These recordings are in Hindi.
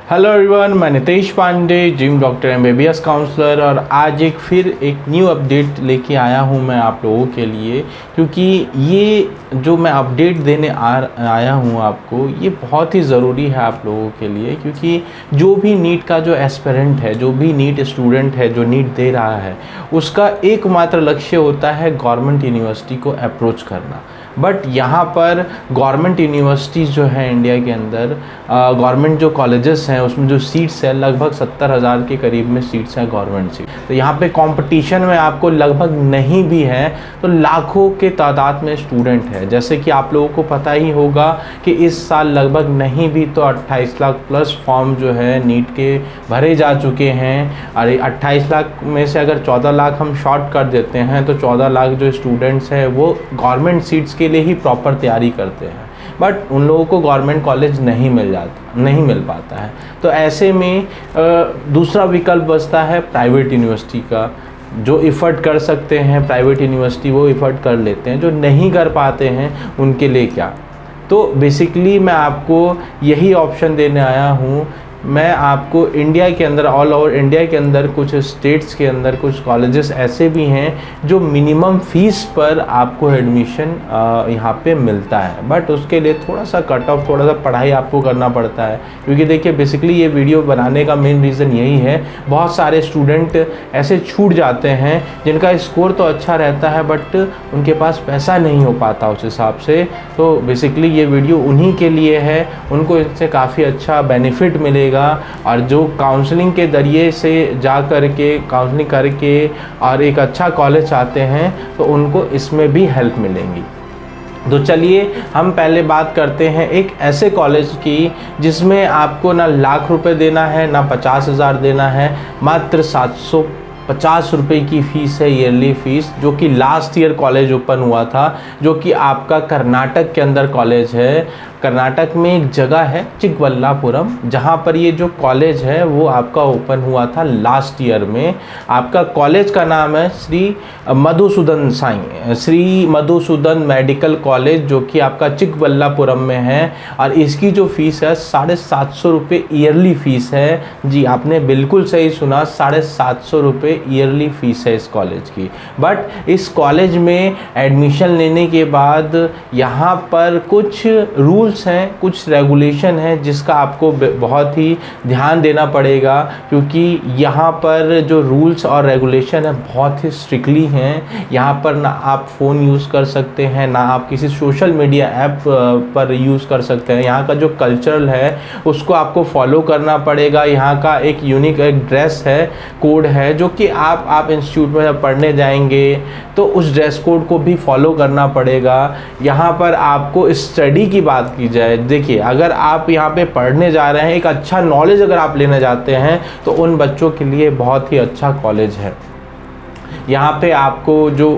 हेलो एवरीवन, मैं Nitesh Pandey, gym doctor MBBS counsellor, और आज फिर एक न्यू अपडेट लेके आया हूँ मैं आप लोगों के लिए। क्योंकि ये जो मैं अपडेट देने आया हूँ आपको, ये बहुत ही ज़रूरी है आप लोगों के लिए। क्योंकि जो भी नीट का जो एस्पिरेंट है, जो भी नीट स्टूडेंट है जो नीट दे रहा है, उसका एकमात्र लक्ष्य होता है गवर्नमेंट यूनिवर्सिटी को अप्रोच करना। बट यहाँ पर गवर्नमेंट यूनिवर्सिटीज़ जो है इंडिया के अंदर, गवर्नमेंट जो कॉलेजेस हैं उसमें जो सीट्स है लगभग 70,000 के करीब में सीट्स हैं गवर्नमेंट सीट। तो यहाँ पे कंपटीशन में आपको लगभग नहीं भी है तो लाखों के तादाद में स्टूडेंट है। जैसे कि आप लोगों को पता ही होगा कि इस साल लगभग नहीं भी तो 28 लाख प्लस फॉर्म जो है नीट के भरे जा चुके हैं। और 28 लाख में से अगर 14 लाख हम शॉर्ट कर देते हैं तो 14 लाख जो स्टूडेंट्स हैं वो गवर्नमेंट सीट्स के लिए ही प्रॉपर तैयारी करते हैं। बट उन लोगों को गवर्नमेंट कॉलेज नहीं मिल पाता है। तो ऐसे में दूसरा विकल्प बचता है प्राइवेट यूनिवर्सिटी का। जो इफ़र्ट कर सकते हैं प्राइवेट यूनिवर्सिटी वो इफ़र्ट कर लेते हैं, जो नहीं कर पाते हैं उनके लिए क्या। तो बेसिकली मैं आपको यही ऑप्शन देने आया हूँ। मैं आपको इंडिया के अंदर, ऑल ओवर इंडिया के अंदर, कुछ स्टेट्स के अंदर कुछ कॉलेजेस ऐसे भी हैं जो मिनिमम फ़ीस पर आपको एडमिशन यहाँ पे मिलता है। बट उसके लिए थोड़ा सा कट ऑफ, थोड़ा सा पढ़ाई आपको करना पड़ता है। क्योंकि देखिए बेसिकली ये वीडियो बनाने का मेन रीज़न यही है, बहुत सारे स्टूडेंट ऐसे छूट जाते हैं जिनका स्कोर तो अच्छा रहता है बट उनके पास पैसा नहीं हो पाता उस हिसाब से। तो बेसिकली ये वीडियो उन्हीं के लिए है, उनको इससे काफ़ी अच्छा बेनिफिट मिलेगा। और जो काउंसलिंग के जरिए से जा करके काउंसलिंग करके और एक अच्छा कॉलेज चाहते हैं तो उनको इसमें भी हेल्प मिलेंगी। तो चलिए हम पहले बात करते हैं एक ऐसे कॉलेज की जिसमें आपको ना लाख रुपए देना है ना 50,000 देना है, मात्र 750 रुपये की फ़ीस है, ईयरली फ़ीस, जो कि लास्ट ईयर कॉलेज ओपन हुआ था, जो कि आपका कर्नाटक के अंदर कॉलेज है। कर्नाटक में एक जगह है चिकबल्लापुरम, जहाँ पर ये जो कॉलेज है वो आपका ओपन हुआ था लास्ट ईयर में। आपका कॉलेज का नाम है श्री मधुसूदन मेडिकल कॉलेज, जो कि आपका चिकबल्लापुरम में है। और इसकी जो फ़ीस है 750 रुपये ईयरली फ़ीस है। जी आपने बिल्कुल सही सुना, 750 रुपये ईयरली फ़ीस है इस कॉलेज की। बट इस कॉलेज में एडमिशन लेने के बाद यहाँ पर कुछ रूल्स हैं, कुछ रेगुलेशन है जिसका आपको बहुत ही ध्यान देना पड़ेगा। क्योंकि यहाँ पर जो रूल्स और रेगुलेशन है बहुत ही स्ट्रिक्टली हैं। यहाँ पर ना आप फ़ोन यूज़ कर सकते हैं, ना आप किसी सोशल मीडिया ऐप पर यूज़ कर सकते हैं। यहाँ का जो कल्चरल है उसको आपको फॉलो करना पड़ेगा। यहाँ का एक यूनिक एक ड्रेस है, कोड है, जो कि आप इंस्टीट्यूट में पढ़ने जाएंगे तो उस ड्रेस कोड को भी फॉलो करना पड़ेगा। यहाँ पर आपको स्टडी की बात की जाए, देखिए अगर आप यहाँ पे पढ़ने जा रहे हैं, एक अच्छा नॉलेज अगर आप लेना चाहते हैं तो उन बच्चों के लिए बहुत ही अच्छा कॉलेज है। यहाँ पे आपको जो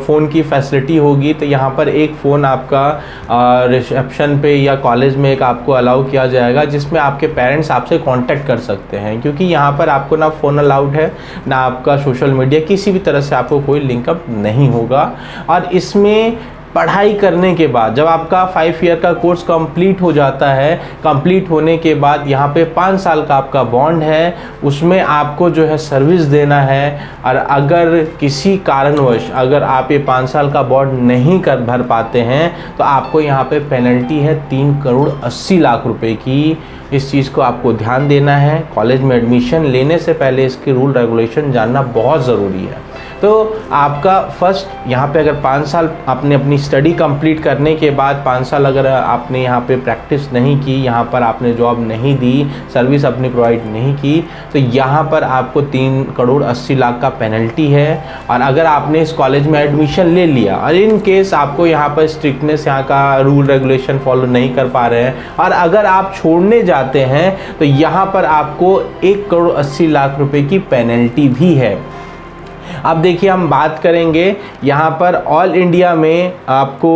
फ़ोन की फैसिलिटी होगी तो यहाँ पर एक फ़ोन आपका रिसेप्शन पे या कॉलेज में एक आपको अलाउ किया जाएगा, जिसमें आपके पेरेंट्स आपसे कांटेक्ट कर सकते हैं। क्योंकि यहाँ पर आपको ना फ़ोन अलाउड है, ना आपका सोशल मीडिया, किसी भी तरह से आपको कोई लिंकअप नहीं होगा। और इसमें पढ़ाई करने के बाद जब आपका 5 ईयर का कोर्स कंप्लीट हो जाता है, कंप्लीट होने के बाद यहाँ पे 5 साल का आपका बॉन्ड है, उसमें आपको जो है सर्विस देना है। और अगर किसी कारणवश अगर आप ये 5 साल का बॉन्ड नहीं भर पाते हैं तो आपको यहाँ पे पेनल्टी है 3,80,00,000 रुपए की। इस चीज़ को आपको ध्यान देना है। कॉलेज में एडमिशन लेने से पहले इसके रूल रेगुलेशन जानना बहुत ज़रूरी है। तो आपका फर्स्ट यहाँ पे अगर 5 साल आपने अपनी स्टडी कंप्लीट करने के बाद 5 साल अगर आपने यहाँ पे प्रैक्टिस नहीं की, यहाँ पर आपने जॉब नहीं दी, सर्विस अपनी प्रोवाइड नहीं की, तो यहाँ पर आपको 3,80,00,000 का पेनल्टी है। और अगर आपने इस कॉलेज में एडमिशन ले लिया और इन केस आपको यहाँ पर स्ट्रिक्टनेस, यहाँ का रूल रेगुलेशन फॉलो नहीं कर पा रहे हैं और अगर आप छोड़ने जाते हैं तो यहाँ पर आपको 1,80,00,000 रुपये की पेनल्टी भी है। अब देखिए हम बात करेंगे यहाँ पर ऑल इंडिया में आपको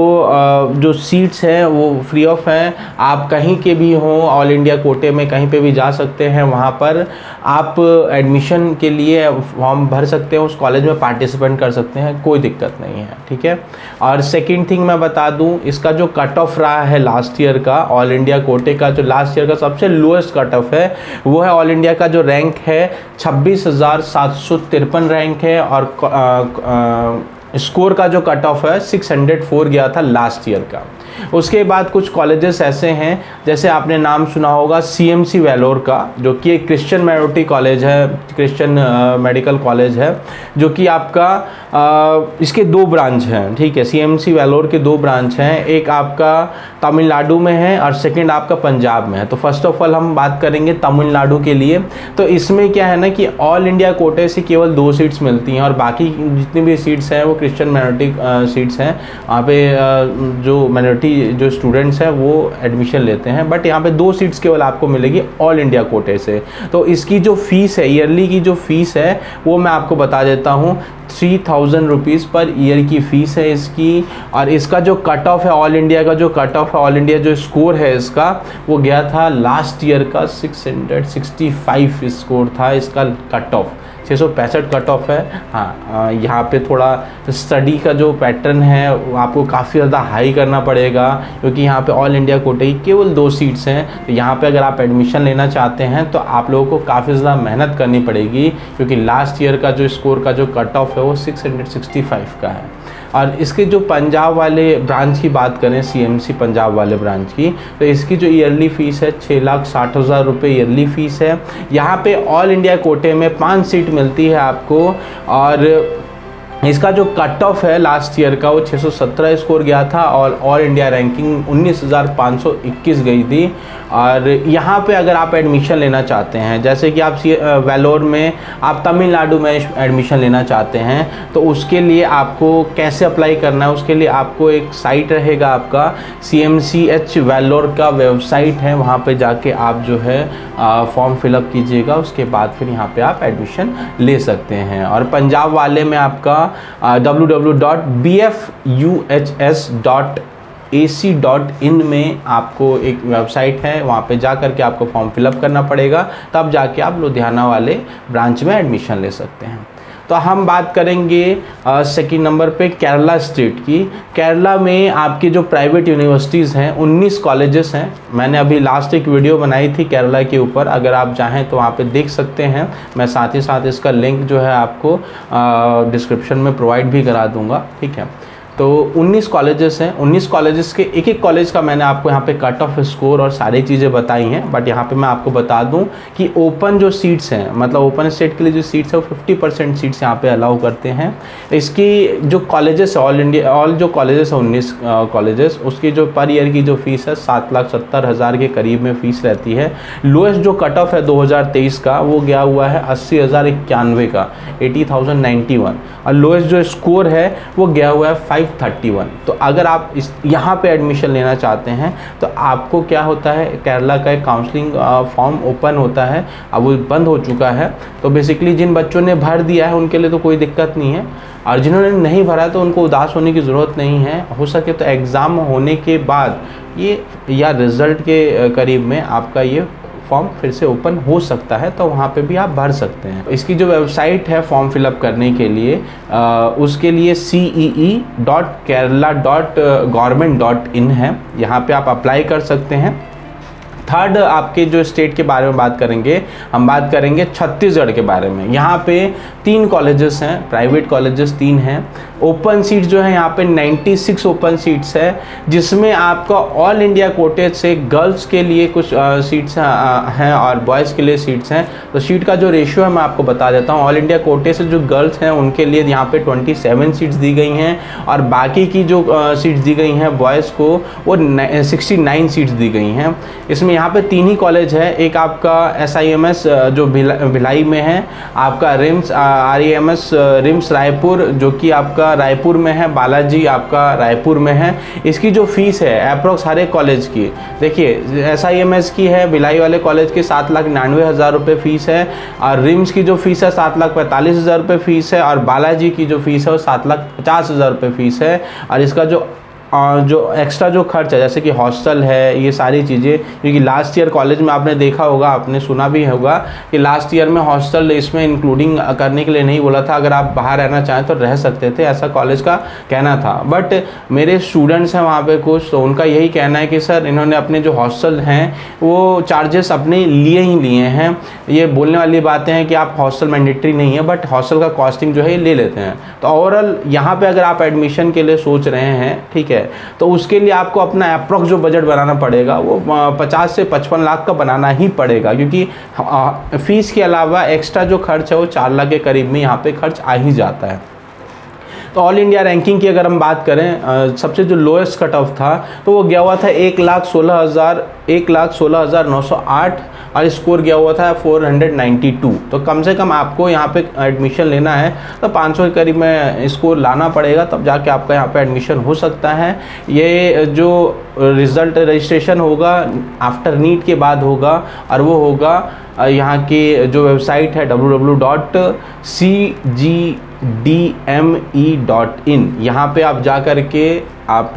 जो सीट्स हैं वो फ्री ऑफ हैं। आप कहीं के भी हों, ऑल इंडिया कोटे में कहीं पे भी जा सकते हैं। वहाँ पर आप एडमिशन के लिए फॉर्म भर सकते हैं, उस कॉलेज में पार्टिसिपेंट कर सकते हैं, कोई दिक्कत नहीं है, ठीक है। और सेकेंड थिंग मैं बता दूँ, इसका जो कट ऑफ रहा है लास्ट ईयर का, ऑल इंडिया कोटे का जो लास्ट ईयर का सबसे लोएस्ट कट ऑफ है वो है ऑल इंडिया का जो रैंक है 26,753 रैंक है। और स्कोर का जो कट ऑफ है 604 गया था लास्ट ईयर का। उसके बाद कुछ कॉलेजेस ऐसे हैं, जैसे आपने नाम सुना होगा CMC वेलोर का, जो कि एक क्रिश्चियन माइनॉरिटी कॉलेज है, क्रिश्चियन मेडिकल कॉलेज है, जो कि आपका इसके 2 ब्रांच हैं, ठीक है। CMC वेलोर के 2 ब्रांच हैं, एक आपका तमिलनाडु में है और सेकंड आपका पंजाब में है। तो फर्स्ट ऑफ ऑल हम बात करेंगे तमिलनाडु के लिए। तो इसमें क्या है ना कि ऑल इंडिया कोटे से केवल 2 सीट्स मिलती हैं और बाकी जितनी भी सीट्स हैं वो क्रिश्चियन माइनॉरिटी सीट्स हैं। वहाँ पे जो माइनॉरिटी जो स्टूडेंट्स हैं वो एडमिशन लेते हैं, बट यहाँ पे 2 सीट्स केवल आपको मिलेगी ऑल इंडिया कोटे से। तो इसकी जो फीस है, ईयरली की जो फीस है वो मैं आपको बता देता हूँ, 3000 रुपीज़ पर ईयर की फ़ीस है इसकी। और इसका जो कट ऑफ है, ऑल इंडिया का जो कट ऑफ है, ऑल इंडिया जो स्कोर है इसका, वो गया था लास्ट ईयर का 665 स्कोर था इसका कट ऑफ, 665 कट ऑफ है। हाँ, यहाँ पे थोड़ा स्टडी का जो पैटर्न है वो आपको काफ़ी ज़्यादा हाई करना पड़ेगा, क्योंकि यहाँ पे ऑल इंडिया कोटे की केवल 2 सीट्स हैं। तो यहाँ पे अगर आप एडमिशन लेना चाहते हैं तो आप लोगों को काफ़ी ज़्यादा मेहनत करनी पड़ेगी, क्योंकि लास्ट ईयर का जो स्कोर का जो कट ऑफ है वो 665 का है। और इसके जो पंजाब वाले ब्रांच की बात करें, CMC पंजाब वाले ब्रांच की, तो इसकी जो ईयरली फ़ीस है 6,60,000 रुपये ईयरली फ़ीस है। यहाँ पे ऑल इंडिया कोटे में 5 सीट मिलती है आपको, और इसका जो कट ऑफ है लास्ट ईयर का वो 617 स्कोर गया था और ऑल इंडिया रैंकिंग 19,521 गई थी। और यहाँ पे अगर आप एडमिशन लेना चाहते हैं, जैसे कि आप वेलोर में आप तमिलनाडु में एडमिशन लेना चाहते हैं, तो उसके लिए आपको कैसे अप्लाई करना है, उसके लिए आपको एक साइट रहेगा आपका CMCH वेलोर का वेबसाइट है, वहाँ पे जाके आप जो है फॉर्म फिलअप कीजिएगा। उसके बाद फिर यहाँ पे आप एडमिशन ले सकते हैं। और पंजाब वाले में आपका www.bfuhs.ac.in में आपको एक वेबसाइट है, वहाँ पे जा कर के आपको फॉर्म फिलअप करना पड़ेगा, तब जाके आप लुधियाना वाले ब्रांच में एडमिशन ले सकते हैं। तो हम बात करेंगे सेकंड नंबर पे केरला स्टेट की। केरला में आपके जो प्राइवेट यूनिवर्सिटीज़ हैं 19 कॉलेजेस हैं। मैंने अभी लास्ट एक वीडियो बनाई थी केरला के ऊपर, अगर आप चाहें तो वहाँ पे देख सकते हैं। मैं साथ ही साथ इसका लिंक जो है आपको डिस्क्रिप्शन में प्रोवाइड भी करा दूँगा, ठीक है। तो 19 कॉलेजेस हैं, 19 कॉलेजेस के एक एक कॉलेज का मैंने आपको यहाँ पे कट ऑफ स्कोर और सारी चीज़ें बताई हैं। बट यहाँ पे मैं आपको बता दूँ कि ओपन जो सीट्स हैं, मतलब ओपन स्टेट के लिए जो सीट्स है वो 50% सीट्स यहाँ पे अलाउ करते हैं। इसकी जो कॉलेजेस ऑल इंडिया, ऑल जो कॉलेजेस है 19 कॉलेजेस, उसकी जो पर ईयर की जो फ़ीस है 7,70,000 के करीब में फ़ीस रहती है। लोएस्ट जो कट ऑफ है 2023 का वो गया हुआ है 80,091 का, 80,091। और लोएस्ट जो स्कोर है वो गया हुआ है 531। तो अगर आप इस यहाँ पे एडमिशन लेना चाहते हैं तो आपको क्या होता है, केरला का एक काउंसलिंग फॉर्म ओपन होता है, अब वो बंद हो चुका है। तो बेसिकली जिन बच्चों ने भर दिया है उनके लिए तो कोई दिक्कत नहीं है, और जिन्होंने नहीं भरा तो उनको उदास होने की ज़रूरत नहीं है। हो सके तो एग्ज़ाम होने के बाद ये या रिज़ल्ट के करीब में आपका ये फॉर्म फिर से ओपन हो सकता है, तो वहाँ पे भी आप भर सकते हैं। इसकी जो वेबसाइट है फॉर्म फिलअप करने के लिए उसके लिए cee.kerala.government.in है, यहाँ पे आप अप्लाई कर सकते हैं। थर्ड आपके जो स्टेट के बारे में बात करेंगे, हम बात करेंगे छत्तीसगढ़ के बारे में। यहाँ पे 3 कॉलेजेस हैं, प्राइवेट कॉलेजेस 3 हैं। ओपन सीट जो है यहाँ पे 96 ओपन सीट्स है, जिसमें आपका ऑल इंडिया कोटे से गर्ल्स के लिए कुछ सीट्स हैं और बॉयज़ के लिए सीट्स हैं। तो सीट का जो रेशियो है मैं आपको बता देता हूँ। ऑल इंडिया कोटे से जो गर्ल्स हैं उनके लिए यहाँ पे 27 सीट्स दी गई हैं, और बाकी की जो सीट्स दी गई हैं बॉयज़ को वो 69 सीट्स दी गई हैं। इसमें यहाँ पे 3 ही कॉलेज है, एक आपका SIMS जो भिलाई में है, आपका RIMS REMS RIMS रायपुर जो कि आपका आपका रायपुर में है, बालाजी आपका रायपुर में है। इसकी जो फीस है अप्रोक्स हर एक कॉलेज की, देखिए SIMS की है भिलाई वाले कॉलेज की 7,99,000 रुपये फ़ीस है, और रिम्स की जो फीस है 7,45,000 रुपये फ़ीस है, और बालाजी की जो फीस है वो 7,50,000 रुपये फ़ीस है। और इसका जो एक्स्ट्रा जो खर्च है जैसे कि हॉस्टल है, ये सारी चीज़ें, क्योंकि लास्ट ईयर कॉलेज में आपने देखा होगा, आपने सुना भी होगा कि लास्ट ईयर में हॉस्टल इसमें इंक्लूडिंग करने के लिए नहीं बोला था, अगर आप बाहर रहना चाहें तो रह सकते थे, ऐसा कॉलेज का कहना था। बट मेरे स्टूडेंट्स हैं वहाँ पे कुछ, तो उनका यही कहना है कि सर इन्होंने अपने जो हॉस्टल हैं वो चार्जेस अपने लिए ही लिए हैं। ये बोलने वाली बातें हैं कि आप हॉस्टल मैंडेटरी नहीं है, बट हॉस्टल का कॉस्टिंग जो है ये ले लेते हैं। तो ओवरऑल यहाँ पर अगर आप एडमिशन के लिए सोच रहे हैं, ठीक है, तो उसके लिए आपको अपना अप्रॉक्स जो बजट बनाना पड़ेगा वो 50 से 55 लाख का बनाना ही पड़ेगा, क्योंकि फीस के अलावा एक्स्ट्रा जो खर्च है वो 4 लाख के करीब में यहाँ पे खर्च आ ही जाता है। तो ऑल इंडिया रैंकिंग की अगर हम बात करें, सबसे जो लोएस्ट कट ऑफ था तो वो गया हुआ था 1,16,908 और स्कोर गया हुआ था 492। तो कम से कम आपको यहाँ पे एडमिशन लेना है तो 500 के करीब में स्कोर लाना पड़ेगा, तब जाके आपका यहाँ पे एडमिशन हो सकता है। ये जो रिज़ल्ट रजिस्ट्रेशन होगा आफ्टर नीट के बाद होगा, और वो होगा यहाँ की जो वेबसाइट है www.cgdme.in, यहाँ पे आप जा कर के आप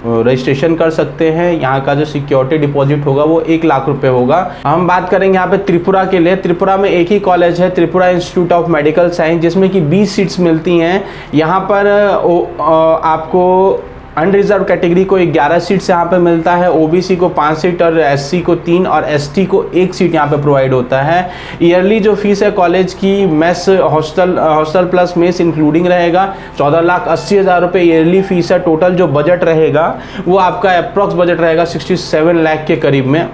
रजिस्ट्रेशन कर सकते हैं। यहाँ का जो सिक्योरिटी डिपॉजिट होगा वो 1 लाख रुपए होगा। हम बात करेंगे यहाँ पे त्रिपुरा के लिए। त्रिपुरा में एक ही कॉलेज है, Tripura institute of medical science, जिसमें कि 20 सीट्स मिलती हैं। यहाँ पर आपको अनरिजर्व कैटेगरी को 11 सीट्स यहाँ पे मिलता है, OBC को 5 सीट और SC को 3 और ST को 1 सीट यहाँ पे प्रोवाइड होता है। ईयरली जो फीस है कॉलेज की, mess hostel plus mess including रहेगा, 14,80,000 रुपये ईयरली फीस है। टोटल जो बजट रहेगा वो आपका अप्रॉक्स बजट रहेगा 67 लाख के करीब में।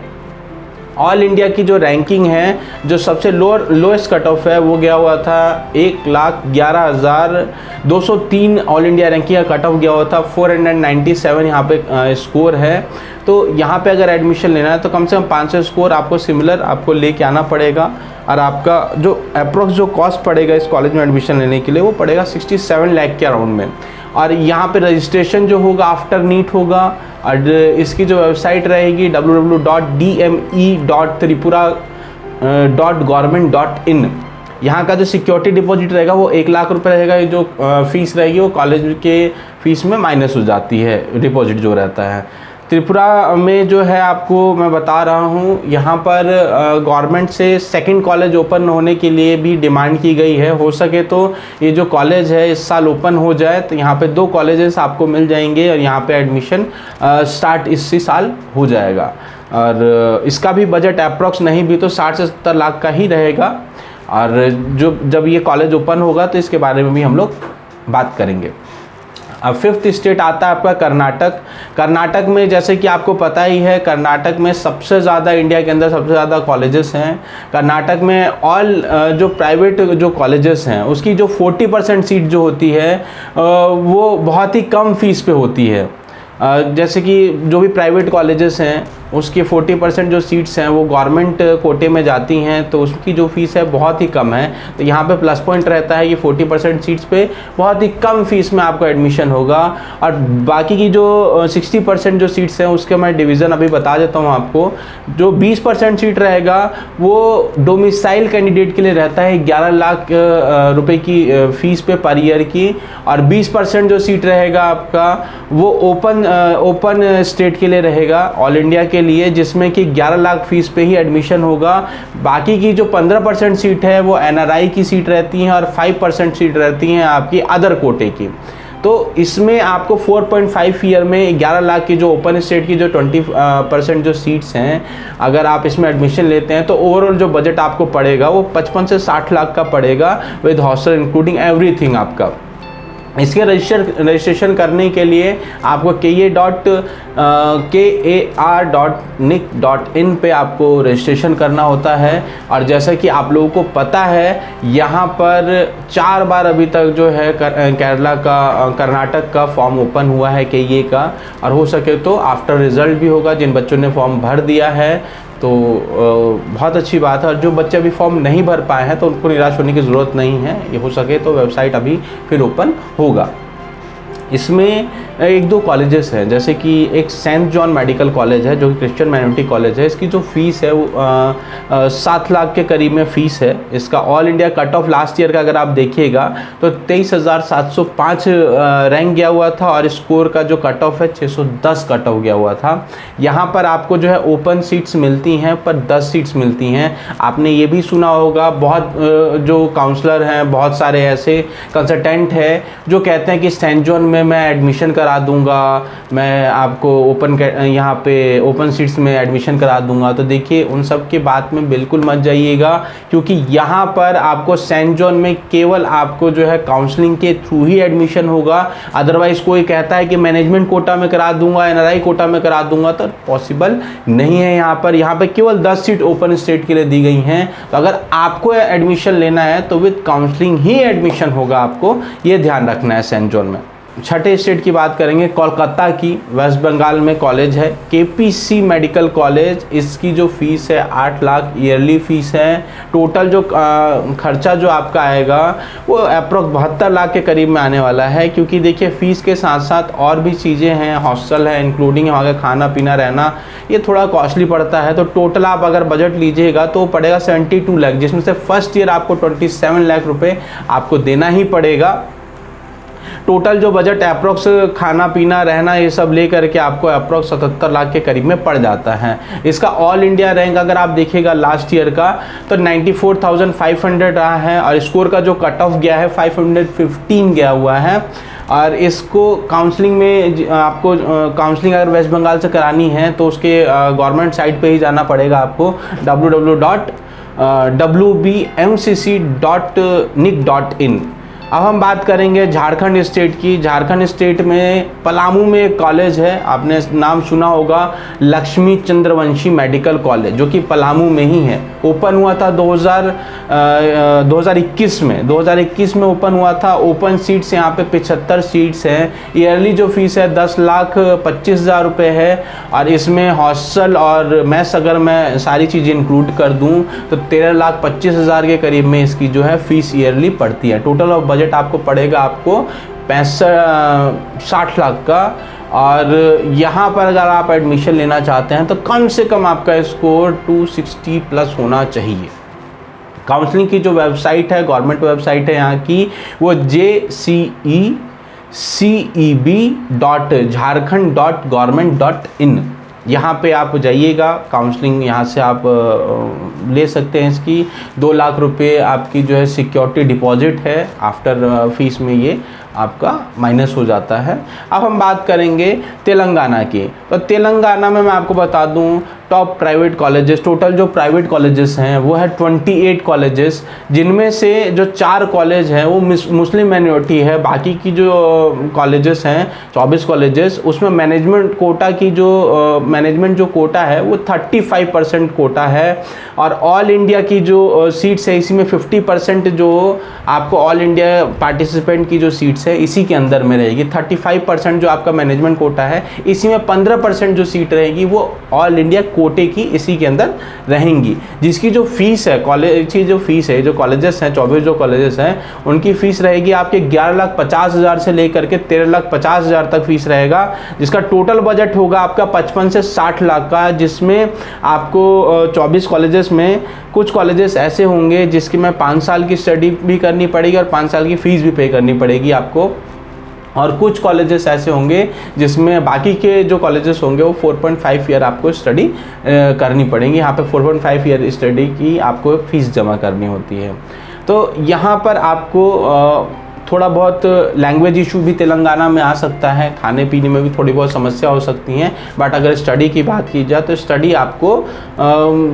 ऑल इंडिया की जो रैंकिंग है, जो सबसे लोएस्ट कट ऑफ है वो गया हुआ था 1,11,203 ऑल इंडिया रैंकिंग का कट ऑफ गया हुआ था, 497 यहाँ पे स्कोर है। तो यहाँ पे अगर एडमिशन लेना है तो कम से कम 500 स्कोर आपको सिमिलर आपको लेके आना पड़ेगा, और आपका जो अप्रोक्स जो कॉस्ट पड़ेगा इस कॉलेज में एडमिशन लेने के लिए वो पड़ेगा 67 लाख के अराउंड में। और यहाँ पे रजिस्ट्रेशन जो होगा आफ्टर नीट होगा, और इसकी जो वेबसाइट रहेगी www.dme.tripura.government.in। यहाँ का जो सिक्योरिटी डिपॉजिट रहेगा वो 1 लाख रुपए रहेगा। ये जो फीस रहेगी वो कॉलेज के फीस में माइनस हो जाती है, डिपॉजिट जो रहता है। त्रिपुरा में जो है आपको मैं बता रहा हूँ, यहाँ पर गवर्नमेंट से सेकंड कॉलेज ओपन होने के लिए भी डिमांड की गई है। हो सके तो ये जो कॉलेज है इस साल ओपन हो जाए तो यहाँ पे 2 कॉलेजेस आपको मिल जाएंगे और यहाँ पे एडमिशन स्टार्ट इसी साल हो जाएगा। और इसका भी बजट अप्रॉक्स नहीं भी तो 60 से 70 लाख का ही रहेगा। और जब ये कॉलेज ओपन होगा तो इसके बारे में भी हम लोग बात करेंगे। अब 5th स्टेट आता है आपका कर्नाटक। कर्नाटक में जैसे कि आपको पता ही है, कर्नाटक में सबसे ज़्यादा इंडिया के अंदर सबसे ज़्यादा कॉलेजेस हैं। कर्नाटक में ऑल जो प्राइवेट जो कॉलेजेस हैं उसकी जो 40% सीट जो होती है वो बहुत ही कम फीस पे होती है। जैसे कि जो भी प्राइवेट कॉलेजेस हैं उसकी 40% जो सीट्स हैं वो गवर्नमेंट कोटे में जाती हैं, तो उसकी जो फीस है बहुत ही कम है। तो यहाँ पे प्लस पॉइंट रहता है कि 40% सीट्स पे बहुत ही कम फीस में आपका एडमिशन होगा। और बाकी की जो 60% जो सीट्स हैं उसके मैं डिवीज़न अभी बता देता हूँ आपको। जो 20% सीट रहेगा वो डोमिसाइल कैंडिडेट के लिए रहता है 11 लाख रुपए की फ़ीस पे पर ईयर की। और 20% जो सीट रहेगा आपका वो ओपन स्टेट के लिए रहेगा, ऑल इंडिया के लिए, जिसमें कि 11 लाख फीस पे ही एडमिशन होगा। बाकी की जो 15% सीट है वो NRI की सीट रहती हैं और 5% सीट रहती हैं आपकी अदर कोटे की। तो इसमें आपको 4.5 ईयर में 11 लाख की जो ओपन स्टेट की जो 20% जो सीट्स हैं, अगर आप इसमें एडमिशन लेते हैं तो ओवरऑल जो बजट आपको पड़ेगा वो 55 से 60 लाख का पड़ेगा विद हॉस्टल इंक्लूडिंग एवरीथिंग आपका। इसके रजिस्ट्रेशन करने के लिए आपको kar.nic.in पे आपको रजिस्ट्रेशन करना होता है। और जैसा कि आप लोगों को पता है यहाँ पर 4 बार अभी तक जो है कर्नाटक का फॉर्म ओपन हुआ है KA का, और हो सके तो आफ्टर रिजल्ट भी होगा। जिन बच्चों ने फॉर्म भर दिया है तो बहुत अच्छी बात है। और जो बच्चे अभी फॉर्म नहीं भर पाए हैं तो उनको निराश होने की ज़रूरत नहीं है, ये हो सके तो वेबसाइट अभी फिर ओपन होगा। इसमें एक दो कॉलेजेस हैं, जैसे कि एक सेंट जॉन मेडिकल कॉलेज है जो कि क्रिश्चियन माइनॉरिटी कॉलेज है। इसकी जो फीस है वो 7 लाख के करीब में फ़ीस है। इसका all India cut off last year का अगर आप देखिएगा तो 23,705 रैंक गया हुआ था और स्कोर का जो कट ऑफ है 610 कट ऑफ गया हुआ था। यहाँ पर आपको जो है ओपन सीट्स मिलती हैं पर 10 सीट्स मिलती हैं। आपने ये भी सुना होगा, बहुत जो काउंसलर हैं, बहुत सारे ऐसे कंसल्टेंट हैं जो कहते हैं कि सेंट जॉन में मैं एडमिशन करा दूंगा, मैं आपको यहाँ पे ओपन सीट्स में एडमिशन करा दूंगा। तो देखिए उन सब के बात में बिल्कुल मत जाइएगा, क्योंकि यहाँ पर आपको सेंट जॉन में केवल आपको जो है काउंसलिंग के थ्रू ही एडमिशन होगा। अदरवाइज कोई कहता है कि मैनेजमेंट कोटा में करा दूंगा, NRI कोटा में करा दूंगा, तो पॉसिबल नहीं है। यहाँ पे केवल 10 सीट ओपन स्टेट के लिए दी गई हैं। तो अगर आपको एडमिशन लेना है तो विद काउंसलिंग ही एडमिशन होगा, आपको ये ध्यान रखना है सेंट जॉन में। छठे स्टेट की बात करेंगे, कोलकाता की, वेस्ट बंगाल में कॉलेज है KPC मेडिकल कॉलेज। इसकी जो फीस है 8 लाख ईयरली फीस है। टोटल जो खर्चा जो आपका आएगा वो अप्रोक्स 72 लाख के करीब में आने वाला है, क्योंकि देखिए फ़ीस के साथ साथ और भी चीज़ें हैं, हॉस्टल है इंक्लूडिंग, वहाँ का खाना पीना रहना ये थोड़ा कॉस्टली पड़ता है। तो टोटल आप अगर बजट लीजिएगा तो पड़ेगा 72 लाख, जिसमें से फर्स्ट ईयर आपको 27 लाख रुपये आपको देना ही पड़ेगा। टोटल जो बजट अप्रोक्स खाना पीना रहना ये सब ले करके आपको अप्रोक्स 77 लाख के करीब में पड़ जाता है। इसका ऑल इंडिया रैंक अगर आप देखिएगा लास्ट ईयर का तो 94,500 रहा है और स्कोर का जो कट ऑफ गया है 515 गया हुआ है। और इसको काउंसलिंग में आपको काउंसलिंग अगर वेस्ट बंगाल से करानी है तो उसके गवर्नमेंट साइट पे ही जाना पड़ेगा आपको, www.wbmcc.nic.in। अब हम बात करेंगे झारखंड स्टेट की। झारखंड स्टेट में पलामू में एक कॉलेज है, आपने नाम सुना होगा, लक्ष्मी चंद्रवंशी मेडिकल कॉलेज, जो कि पलामू में ही है। ओपन हुआ था 2021 में ओपन हुआ था। ओपन सीट्स यहाँ पे 75 सीट्स हैं। ईयरली जो फीस है 10,25,000 रुपये है और इसमें हॉस्टल और मेस अगर मैं सारी चीज़ें इंक्लूड कर दूँ तो 13,25,000 के करीब में इसकी जो है फीस ईयरली पड़ती है। टोटल ऑफ बजट आपको पड़ेगा आपको 60 लाख का। और यहाँ पर अगर आप एडमिशन लेना चाहते हैं तो कम से कम आपका स्कोर 260 प्लस होना चाहिए। काउंसलिंग की जो वेबसाइट है, गवर्नमेंट वेबसाइट है यहाँ की, वो jceceb.jharkhand.government.in। यहाँ पे आप जाइएगा, काउंसलिंग यहाँ से आप ले सकते हैं। इसकी 2 लाख रुपए आपकी जो है सिक्योरिटी डिपॉजिट है, आफ्टर फीस में ये आपका माइनस हो जाता है। अब हम बात करेंगे तेलंगाना की। तो तेलंगाना में मैं आपको बता दूं टॉप प्राइवेट कॉलेजेस, टोटल जो प्राइवेट कॉलेजेस हैं वो है 28 कॉलेजेस, जिनमें से जो 4 कॉलेज हैं वो मुस्लिम माइनॉरिटी है। बाकी की जो कॉलेजेस हैं 24 कॉलेजेस, उसमें मैनेजमेंट कोटा की जो मैनेजमेंट जो कोटा है वो 35% कोटा है। और ऑल इंडिया की जो सीट्स है इसी में 50% जो आपको ऑल इंडिया पार्टिसिपेंट की जो सीट्स है इसी के अंदर में रहेगी। 35% जो आपका मैनेजमेंट कोटा है, इसी में 15% जो सीट रहेगी वो ऑल इंडिया कोटे की इसी के अंदर रहेंगी। जिसकी जो फीस है, कॉलेज की जो फीस है, जो कॉलेजेस हैं 24 जो कॉलेजेस हैं उनकी फ़ीस रहेगी आपके 11,50,000 से लेकर के 13,50,000 तक फीस रहेगा। जिसका टोटल बजट होगा आपका 55 से 60 लाख का, जिसमें आपको 24 कॉलेजेस में कुछ कॉलेजेस ऐसे होंगे जिसकी में 5 साल की स्टडी भी करनी पड़ेगी और 5 साल की फ़ीस भी पे करनी पड़ेगी आपको। और कुछ कॉलेजेस ऐसे होंगे जिसमें बाकी के जो कॉलेजेस होंगे वो 4.5 ईयर आपको स्टडी करनी पड़ेंगी। यहाँ पे 4.5 ईयर स्टडी की आपको फ़ीस जमा करनी होती है। तो यहाँ पर आपको थोड़ा बहुत लैंग्वेज इशू भी तेलंगाना में आ सकता है, खाने पीने में भी थोड़ी बहुत समस्या हो सकती हैं। बट अगर स्टडी की बात की जाए तो स्टडी आपको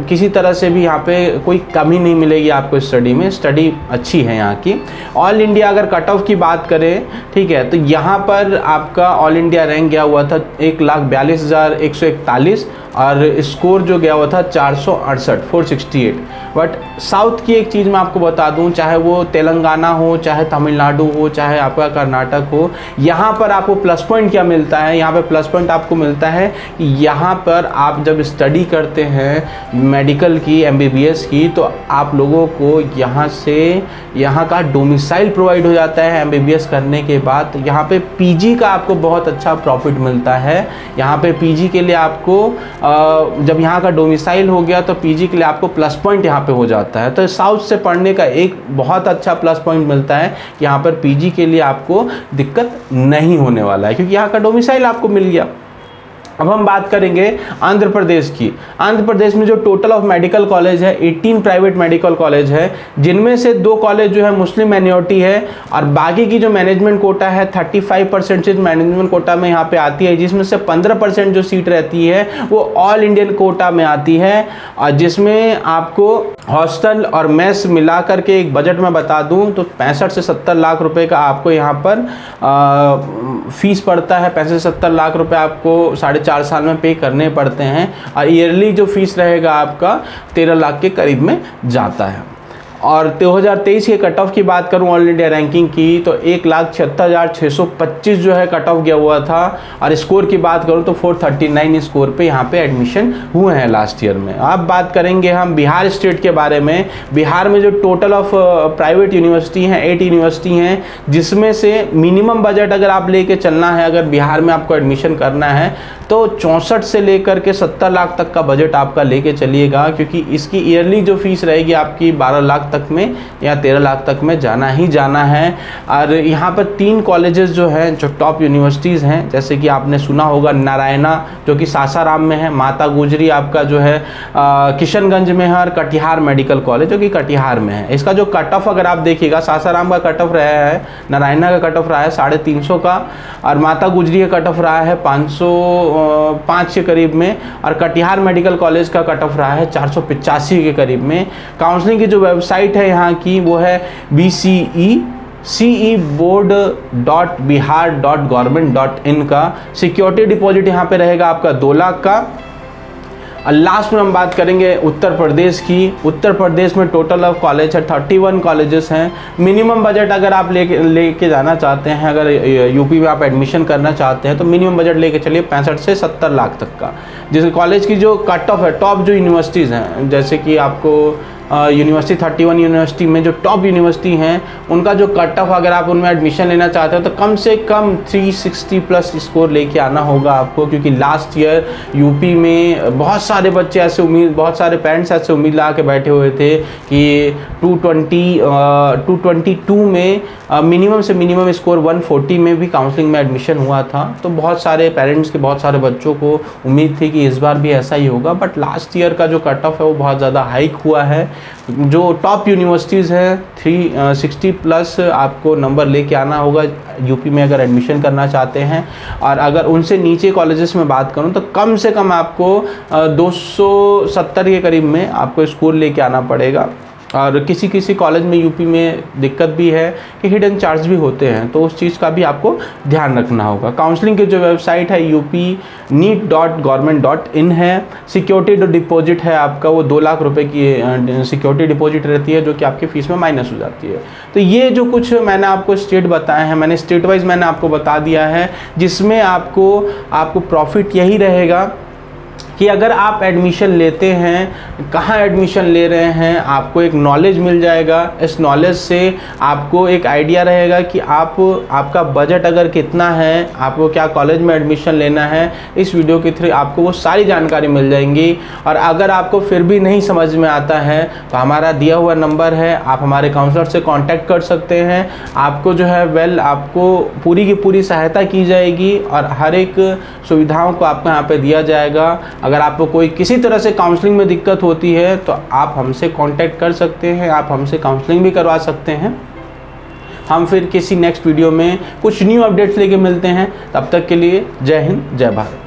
किसी तरह से भी यहाँ पे कोई कमी नहीं मिलेगी आपको स्टडी में, स्टडी अच्छी है यहाँ की। ऑल इंडिया अगर कट ऑफ की बात करें, ठीक है, तो यहाँ पर आपका ऑल इंडिया रैंक गया हुआ था 1,42,141 और स्कोर जो गया हुआ था 468। बट साउथ की एक चीज़ मैं आपको बता दूं, चाहे वो तेलंगाना हो, चाहे तमिलनाडु तमिलनाडु हो चाहे आपका कर्नाटक हो, यहाँ पर आपको प्लस पॉइंट क्या मिलता है, यहाँ पे प्लस पॉइंट आपको मिलता है कि यहाँ पर आप जब स्टडी करते हैं मेडिकल की, MBBS की, तो आप लोगों को यहाँ से यहाँ का डोमिसाइल प्रोवाइड हो जाता है MBBS करने के बाद। यहाँ पे PG का आपको बहुत अच्छा प्रॉफिट मिलता है। यहाँ पे PG के लिए आपको जब यहाँ का डोमिसाइल हो गया तो PG के लिए आपको प्लस पॉइंट यहाँ पे हो जाता है। तो साउथ से पढ़ने का एक बहुत अच्छा प्लस पॉइंट मिलता है कि यहाँ पर PG के लिए आपको दिक्कत नहीं होने वाला है, क्योंकि यहाँ का डोमिसाइल आपको मिल गया। अब हम बात करेंगे आंध्र प्रदेश की। आंध्र प्रदेश में जो टोटल ऑफ मेडिकल कॉलेज है 18 प्राइवेट मेडिकल कॉलेज है, जिनमें से 2 कॉलेज जो है मुस्लिम माइनॉरिटी है, और बाकी की जो मैनेजमेंट कोटा है 35% सीट मैनेजमेंट कोटा में यहाँ पे आती है, जिसमें से 15% जो सीट रहती है वो ऑल इंडियन कोटा में आती है, और जिसमें आपको हॉस्टल और मेस मिला करके एक बजट में बता दूं तो 65 से 70 लाख रुपए का आपको यहाँ पर फीस पड़ता है। 65 से 70 लाख रुपए आपको 4.5 साल में पे करने पड़ते हैं, और ईयरली जो फीस रहेगा आपका 13 लाख के करीब में जाता है। और 2023 के कट ऑफ की बात करूं ऑल इंडिया रैंकिंग की तो 1,76,625 जो है कट ऑफ गया हुआ था, और स्कोर की बात करूं तो 439 स्कोर पे यहाँ पे एडमिशन हुए हैं लास्ट ईयर में। अब बात करेंगे हम बिहार स्टेट के बारे में। बिहार में जो टोटल ऑफ प्राइवेट यूनिवर्सिटी हैं 8 यूनिवर्सिटी हैं, जिसमें से मिनिमम बजट अगर आप लेके चलना है, अगर बिहार में आपको एडमिशन करना है तो 64 से लेकर के 70 लाख तक का बजट आपका लेके चलिएगा, क्योंकि इसकी ईयरली जो फीस रहेगी आपकी 12 लाख तक में या 13 लाख तक में जाना ही जाना है। और यहाँ पर 3 कॉलेजेस जो हैं जो टॉप यूनिवर्सिटीज़ हैं, जैसे कि आपने सुना होगा नारायणा जो कि सासाराम में है, माता गुजरी आपका जो है किशनगंज में है, और कटिहार मेडिकल कॉलेज जो कि कटिहार में है। इसका जो कट ऑफ अगर आप देखिएगा, सासाराम का कट ऑफ रहा है, नारायणा का कट ऑफ रहा है 350 का, और माता गुजरी का कट ऑफ रहा है 505 के करीब में, और कटिहार मेडिकल कॉलेज का कट ऑफ रहा है 485 के करीब में। काउंसलिंग की जो वेबसाइट है यहाँ की वो है bceboard.bihar.government.in का। सिक्योरिटी डिपॉजिट यहाँ पे रहेगा आपका 2 लाख का। और लास्ट में हम बात करेंगे उत्तर प्रदेश की। उत्तर प्रदेश में टोटल ऑफ कॉलेज है 31 कॉलेजेस हैं। मिनिमम बजट अगर आप लेके जाना चाहते हैं, अगर यूपी में आप एडमिशन करना चाहते हैं तो मिनिमम बजट लेके चलिए 65 से 70 लाख तक का। जिस कॉलेज की जो कट ऑफ है, टॉप जो यूनिवर्सिटीज़ हैं, जैसे कि आपको यूनिवर्सिटी 31 यूनिवर्सिटी में जो टॉप यूनिवर्सिटी हैं उनका जो कट ऑफ अगर आप उनमें एडमिशन लेना चाहते हो तो कम से कम 360 प्लस स्कोर लेके आना होगा आपको, क्योंकि लास्ट ईयर यूपी में बहुत सारे बच्चे ऐसे बहुत सारे पेरेंट्स ऐसे उम्मीद लगा के बैठे हुए थे कि 222 में मिनिमम से मिनिमम स्कोर 140 में भी काउंसलिंग में एडमिशन हुआ था। तो बहुत सारे पेरेंट्स के बहुत सारे बच्चों को उम्मीद थी कि इस बार भी ऐसा ही होगा, बट लास्ट ईयर का जो कट ऑफ है वो बहुत ज़्यादा हाइक हुआ है। जो टॉप यूनिवर्सिटीज़ हैं 360 प्लस आपको नंबर लेके आना होगा यूपी में अगर एडमिशन करना चाहते हैं। और अगर उनसे नीचे कॉलेजेस में बात करूं तो कम से कम आपको 270 के करीब में आपको स्कोर लेके आना पड़ेगा। और किसी किसी कॉलेज में यूपी में दिक्कत भी है कि हिडन चार्ज भी होते हैं, तो उस चीज़ का भी आपको ध्यान रखना होगा। काउंसलिंग की जो वेबसाइट है upneet.government.in है। सिक्योरिटी डिपॉजिट है आपका वो 2 लाख रुपए की सिक्योरिटी डिपॉजिट रहती है, जो कि आपकी फ़ीस में माइनस हो जाती है। तो ये जो कुछ मैंने आपको स्टेट बताए हैं, मैंने स्टेट वाइज मैंने आपको बता दिया है, जिसमें आपको प्रॉफिट यही रहेगा कि अगर आप एडमिशन लेते हैं, कहाँ एडमिशन ले रहे हैं, आपको एक नॉलेज मिल जाएगा। इस नॉलेज से आपको एक आइडिया रहेगा कि आपका बजट अगर कितना है, आपको क्या कॉलेज में एडमिशन लेना है। इस वीडियो के थ्रू आपको वो सारी जानकारी मिल जाएंगी। और अगर आपको फिर भी नहीं समझ में आता है तो हमारा दिया हुआ नंबर है, आप हमारे काउंसलर से कांटेक्ट कर सकते हैं। आपको जो है आपको पूरी की पूरी सहायता की जाएगी और हर एक सुविधाओं को आपको यहाँ पे दिया जाएगा। अगर आपको कोई किसी तरह से काउंसलिंग में दिक्कत होती है तो आप हमसे कांटेक्ट कर सकते हैं, आप हमसे काउंसलिंग भी करवा सकते हैं। हम फिर किसी नेक्स्ट वीडियो में कुछ न्यू अपडेट्स लेके मिलते हैं। तब तक के लिए जय हिंद, जय भारत।